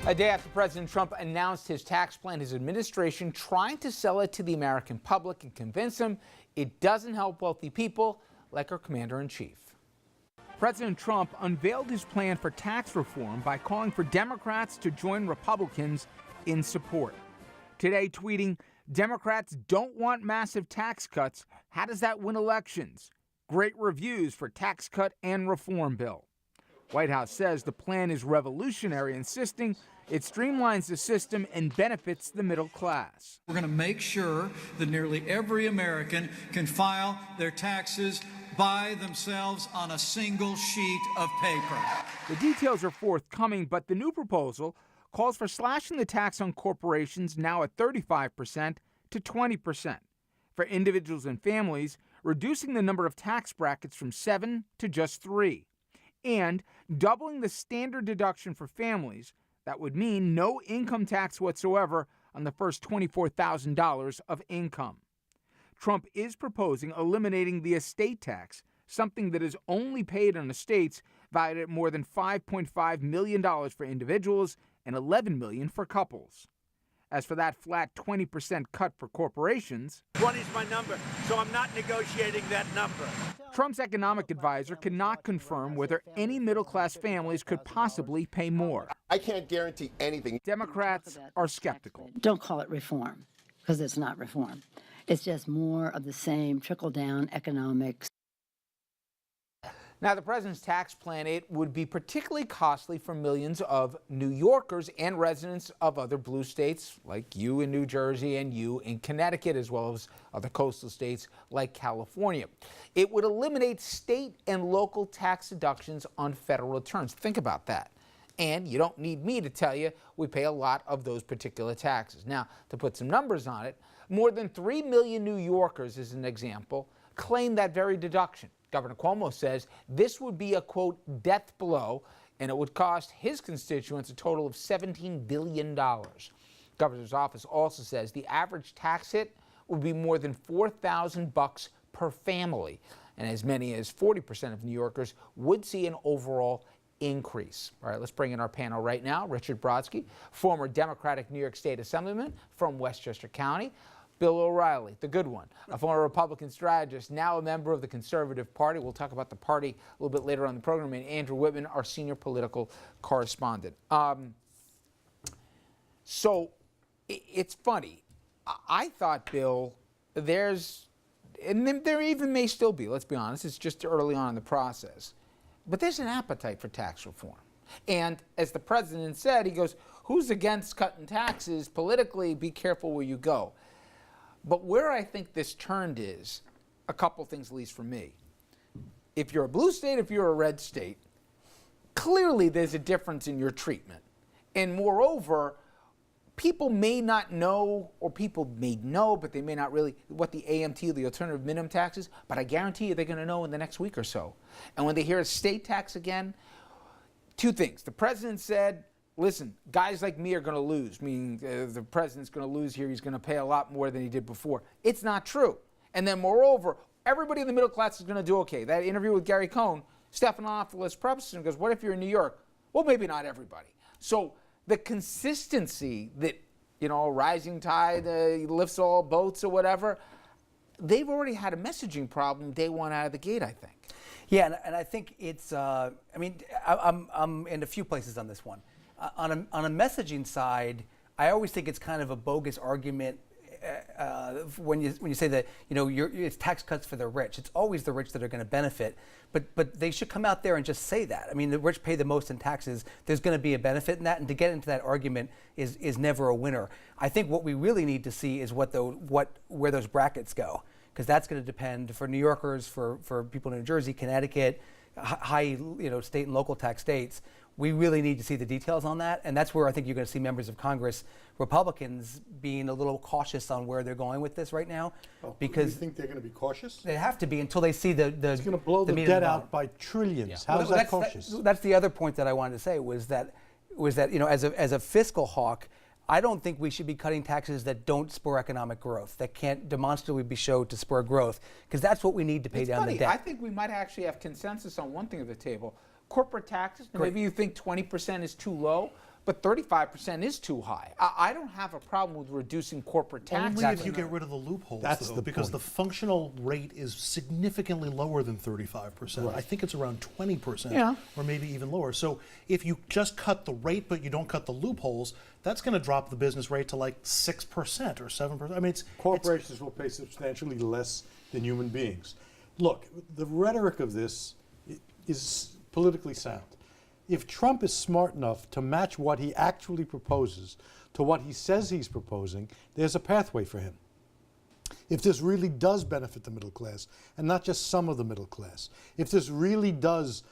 A day after President Trump announced his tax plan, his administration trying to sell it to the American public and convince them it doesn't help wealthy people like our commander-in-chief. President Trump unveiled his plan for tax reform by calling for Democrats to join Republicans in support. Today, tweeting, "Democrats don't want massive tax cuts. How does that win elections? Great reviews for tax cut and reform bill." White House says the plan is revolutionary, insisting it streamlines the system and benefits the middle class. We're going to make sure that nearly every American can file their taxes by themselves on a single sheet of paper. The details are forthcoming, but the new proposal calls for slashing the tax on corporations, now at 35%, to 20%. For individuals and families, reducing the number of tax brackets from 7 to just 3. And doubling the standard deduction for families. That would mean no income tax whatsoever on the first $24,000 of income. Trump is proposing eliminating the estate tax, something that is only paid on estates valued at more than $5.5 million for individuals and $11 million for couples. As for that flat 20% cut for corporations, 20 is my number, so I'm not negotiating that number. Trump's economic advisor cannot confirm whether any middle-class families could possibly pay more. I can't guarantee anything. Democrats are skeptical. Don't call it reform, because it's not reform. It's just more of the same trickle-down economics. Now, the president's tax plan, it would be particularly costly for millions of New Yorkers and residents of other blue states like you in New Jersey and you in Connecticut, as well as other coastal states like California. It would eliminate state and local tax deductions on federal returns. Think about that. And you don't need me to tell you we pay a lot of those particular taxes. Now, to put some numbers on it, more than 3 million New Yorkers, as an example, claim that very deduction. Governor Cuomo says this would be a, quote, death blow, and it would cost his constituents a total of $17 billion. Governor's office also says the average tax hit would be more than $4,000 per family, and as many as 40% of New Yorkers would see an overall increase. All right, let's bring in our panel right now. Richard Brodsky, former Democratic New York State Assemblyman from Westchester County. Bill O'Reilly, the good one, a former Republican strategist, now a member of the Conservative Party. We'll talk about the party a little bit later on in the program. And Andrew Whitman, our senior political correspondent. So it's funny. I thought, Bill, and there even may still be, let's be honest, it's just early on in the process, but there's an appetite for tax reform. And as the president said, he goes, who's against cutting taxes politically? Be careful where you go. But where I think this turned is a couple things, at least for me. If you're a blue state, if you're a red state, clearly there's a difference in your treatment. And moreover, people may not know, or people may know, but they may not really, what the AMT, the alternative minimum tax is, but I guarantee you they're going to know in the next week or so. And when they hear a state tax again, two things. The president said, listen, guys like me are going to lose, meaning the president's going to lose here. He's going to pay a lot more than he did before. It's not true. And then moreover, everybody in the middle class is going to do okay. That interview with Gary Cohn, Stephanopoulos prefaces and goes, what if you're in New York? Well, maybe not everybody. So the consistency that, you know, rising tide lifts all boats or whatever, they've already had a messaging problem day one out of the gate, I think. Yeah, and I think it's, I mean, I'm in a few places on this one. On a messaging side, I always think it's kind of a bogus argument when you say that, you know, it's tax cuts for the rich. It's always the rich that are going to benefit, but they should come out there and just say that. I mean, the rich pay the most in taxes. There's going to be a benefit in that, and to get into that argument is never a winner. I think what we really need to see is where those brackets go, because that's going to depend for New Yorkers, for people in New Jersey, Connecticut, high, you know, state and local tax states. We really need to see the details on that, and that's where I think you're going to see members of Congress, Republicans, being a little cautious on where they're going with this right now. Because you think they're going to be cautious? They have to be until they see the It's going to blow the debt out by trillions. Yeah. How is that cautious? That's the other point that I wanted to say was that you know, as a fiscal hawk, I don't think we should be cutting taxes that don't spur economic growth, that can't demonstrably be showed to spur growth, because that's what we need to pay down the debt. I think we might actually have consensus on one thing at the table. Corporate taxes, maybe you think 20% is too low, but 35% is too high. I don't have a problem with reducing corporate taxes. Only if you get rid of the loopholes, That's though, the because point. the functional rate is significantly lower than 35%. I think it's around 20%, Yeah. or maybe even lower. So if you just cut the rate, but you don't cut the loopholes, that's going to drop the business rate to like 6% or 7%. I mean, Corporations will pay substantially less than human beings. Look, the rhetoric of this is politically sound. If Trump is smart enough to match what he actually proposes to what he says he's proposing, there's a pathway for him. If this really does benefit the middle class, and not just some of the middle class, if this really does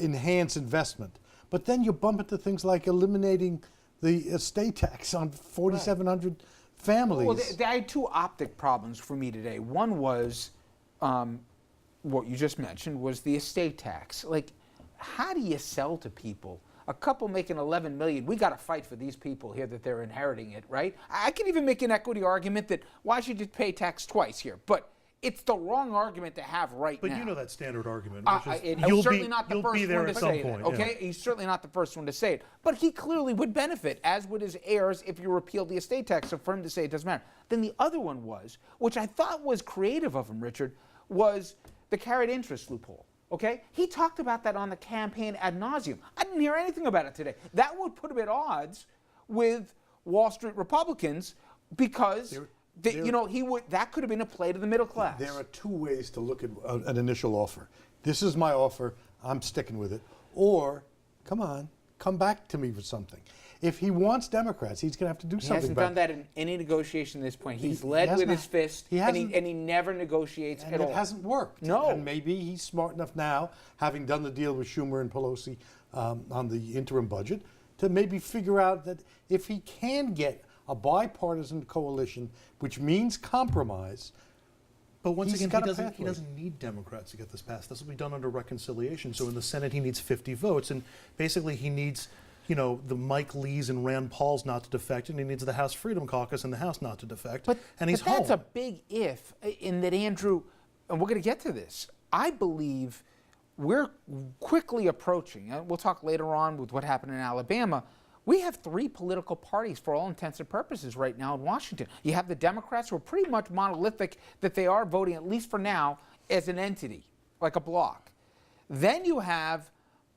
enhance investment, but then you bump into things like eliminating the estate tax on 4,700 families. Well, I had two optic problems for me today. One was what you just mentioned was the estate tax. Like, how do you sell to people? A couple making 11 million, we got to fight for these people here that they're inheriting it, right? I can even make an equity argument that why should you pay tax twice here? But it's the wrong argument to have right now. but you know that standard argument. Which is, He's certainly not the you'll first be there one to at some say point. it, okay? He's certainly not the first one to say it. But he clearly would benefit, as would his heirs, if you repealed the estate tax. So for him to say it doesn't matter. Then the other one was, which I thought was creative of him, Richard, was the carried interest loophole. Okay? He talked about that on the campaign ad nauseum. I didn't hear anything about it today. That would put him at odds with Wall Street Republicans because that could have been a play to the middle class. There are two ways to look at an initial offer. This is my offer, I'm sticking with it. Or, come on, come back to me with something. If he wants Democrats, he's going to have to do He something. hasn't done that in any negotiation at this point. He's led has with not. his fist, He and hasn't. he never negotiates And at it all. hasn't worked. No. And maybe he's smart enough now, having done the deal with Schumer and Pelosi on the interim budget, to maybe figure out that if he can get a bipartisan coalition, which means compromise, But once He's again, got a he pathway. doesn't need Democrats to get this passed. This will be done under reconciliation. So in the Senate, he needs 50 votes, and basically he needs, the Mike Lees and Rand Pauls not to defect, and he needs the House Freedom Caucus and the House not to defect. And he's that's home. a big if, in that Andrew, and we're going to get to this. I believe we're quickly approaching, and we'll talk later on with what happened in Alabama. We have three political parties for all intents and purposes right now in Washington. You have the Democrats, who are pretty much monolithic, that they are voting, at least for now, as an entity, like a bloc. Then you have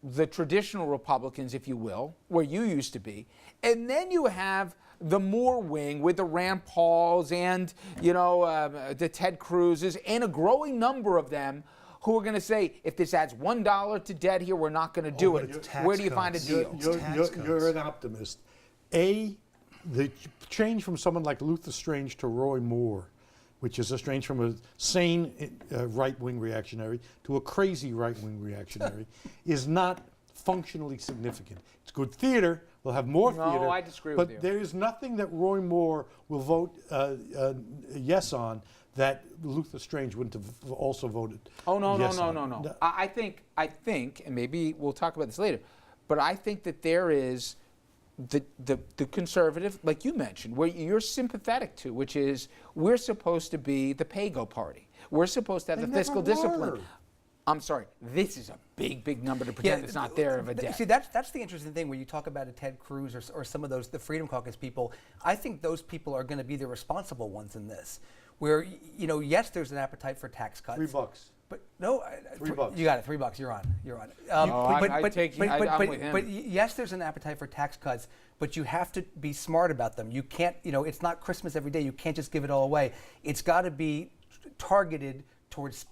the traditional Republicans, if you will, where you used to be. And then you have the Moore wing with the Rand Pauls and, the Ted Cruzes and a growing number of them who are going to say, if this adds $1 to debt here, we're not going to do it. Where do you find a deal? You're an optimist. The change from someone like Luther Strange to Roy Moore, which is a change from a sane right-wing reactionary to a crazy right-wing reactionary, is not functionally significant. It's good theater. We'll have more No, theater. I disagree with you. But there is nothing that Roy Moore will vote yes on that Luther Strange wouldn't have also voted. Oh, no. yes on. I think, and maybe we'll talk about this later, but I think that there is the conservative, like you mentioned, where you're sympathetic to, which is we're supposed to be the pay-go party. We're supposed to have They the fiscal never discipline. were. I'm sorry, this is a big, big number to pretend it's not there of a debt. See, that's the interesting thing when you talk about a Ted Cruz or some of the Freedom Caucus people. I think those people are going to be the responsible ones in this. Where, yes, there's an appetite for tax cuts. $3. But no, $3. You got it. $3. You're on. I'm with him. But yes, there's an appetite for tax cuts. But you have to be smart about them. You can't. It's not Christmas every day. You can't just give it all away. It's got to be targeted towards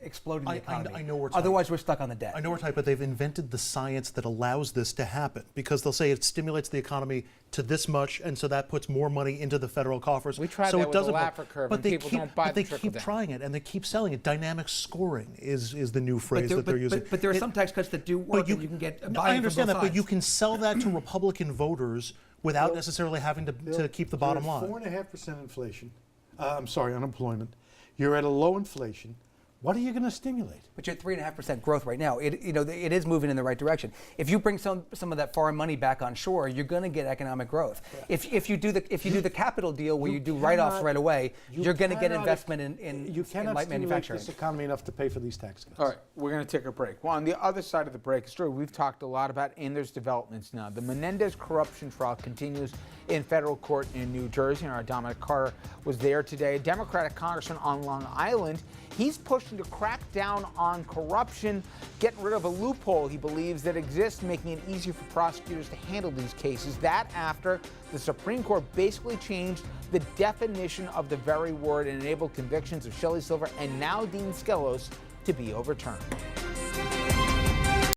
exploding the economy. I know we're tight. Otherwise, we're stuck on the debt. I know we're tight, but they've invented the science that allows this to happen because they'll say it stimulates the economy to this much, and so that puts more money into the federal coffers. We tried so that it with the doesn't Laffer curve, but and they people keep, don't buy but the they trickle keep down. trying it, and they keep selling it. Dynamic scoring is the new phrase that they're using. But there are some tax cuts that do work, and you can get buy-in I understand from that, both but you sides. can sell that to Republican voters without necessarily having to keep the bottom line. You're at 4.5% inflation. Unemployment. You're at a low inflation. What are you going to stimulate? But you're at 3.5% growth right now. It is moving in the right direction. If you bring some of that foreign money back on shore, you're going to get economic growth. If you do the capital deal where you do write-offs right away, you're going to get investment in You cannot light stimulate manufacturing. this economy enough to pay for these tax cuts. All right, we're going to take a break. Well, on the other side of the break, it's true, we've talked a lot about, and there's developments now. The Menendez corruption trial continues in federal court in New Jersey, and our Dominic Carter was there today. A Democratic congressman on Long Island, he's pushing to crack down on corruption, getting rid of a loophole he believes that exists, making it easier for prosecutors to handle these cases. That after the Supreme Court basically changed the definition of the very word and enabled convictions of Shelley Silver and now Dean Skelos to be overturned.